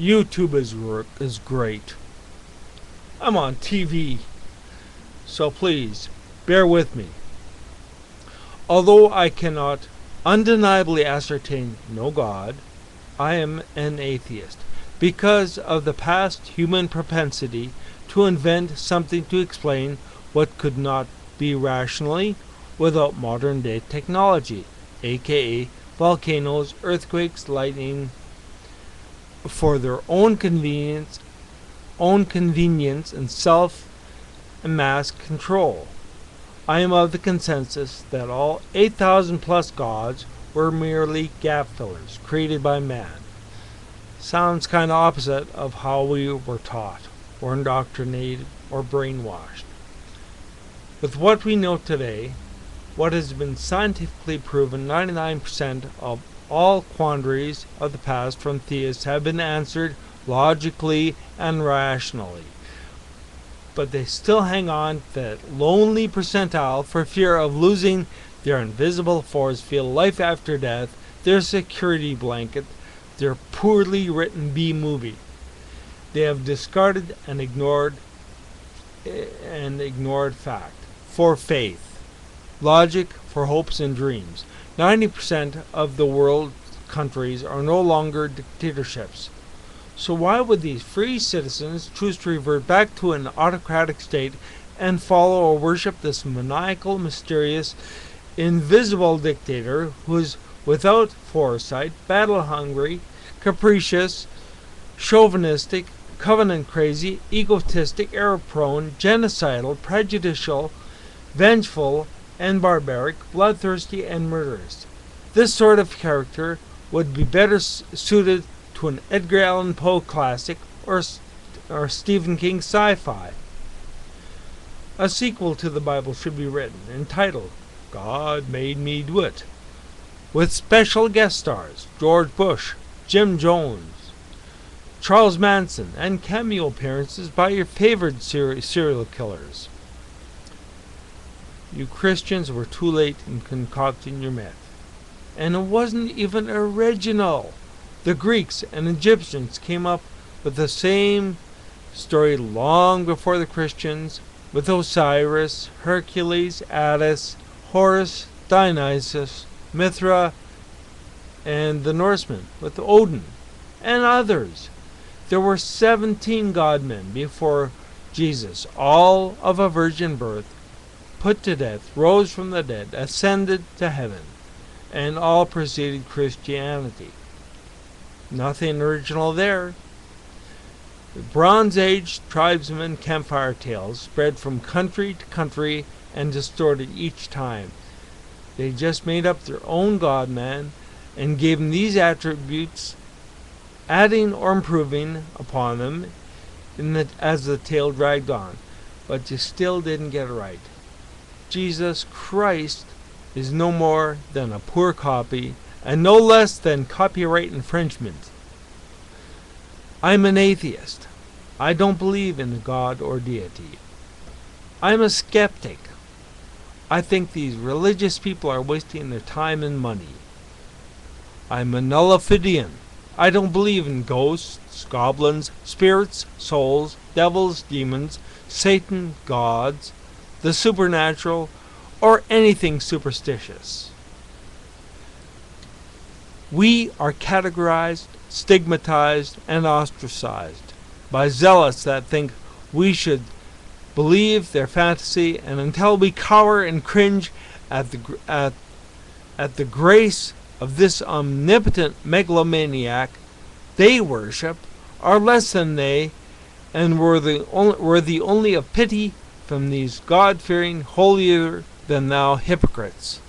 YouTube is great. I'm on TV, so please bear with me. Although I cannot undeniably ascertain no God, I am an atheist because of the past human propensity to invent something to explain what could not be rationally without modern day technology, aka volcanoes, earthquakes, lightning, for their own convenience and self-mass control. I am of the consensus that all 8,000 plus gods were merely gap fillers created by man. Sounds kind of opposite of how we were taught, or indoctrinated, or brainwashed. With what we know today, what has been scientifically proven, 99% of all quandaries of the past from theists have been answered logically and rationally. But they still hang on to that lonely percentile for fear of losing their invisible force field, life after death, their security blanket, their poorly written B-movie. They have discarded and ignored fact for faith, logic for hopes and dreams. 90% of the world's countries are no longer dictatorships. So why would these free citizens choose to revert back to an autocratic state and follow or worship this maniacal, mysterious, invisible dictator who is without foresight, battle-hungry, capricious, chauvinistic, covenant-crazy, egotistic, error-prone, genocidal, prejudicial, vengeful, and barbaric, bloodthirsty, and murderous? This sort of character would be better suited to an Edgar Allan Poe classic or Stephen King sci-fi. A sequel to the Bible should be written, entitled God Made Me Do It, with special guest stars George Bush, Jim Jones, Charles Manson, and cameo appearances by your favorite serial killers. You Christians were too late in concocting your myth. And it wasn't even original. The Greeks and Egyptians came up with the same story long before the Christians, with Osiris, Hercules, Attis, Horus, Dionysus, Mithra, and the Norsemen with Odin and others. There were 17 godmen before Jesus, all of a virgin birth, put to death, rose from the dead, ascended to heaven, and all preceded Christianity. Nothing original there. The Bronze Age tribesmen campfire tales spread from country to country and distorted each time. They just made up their own God-man and gave him these attributes, adding or improving upon them as the tale dragged on. But you still didn't get it right. Jesus Christ is no more than a poor copy, and no less than copyright infringement. I'm an atheist. I don't believe in God or deity. I'm a skeptic. I think these religious people are wasting their time and money. I'm a nullifidian. I don't believe in ghosts, goblins, spirits, souls, devils, demons, Satan, gods, the supernatural, or anything superstitious. We are categorized, stigmatized, and ostracized by zealots that think we should believe their fantasy, and until we cower and cringe at the grace of this omnipotent megalomaniac they worship, are less than they, and worthy only of pity from these God-fearing, holier-than-thou hypocrites.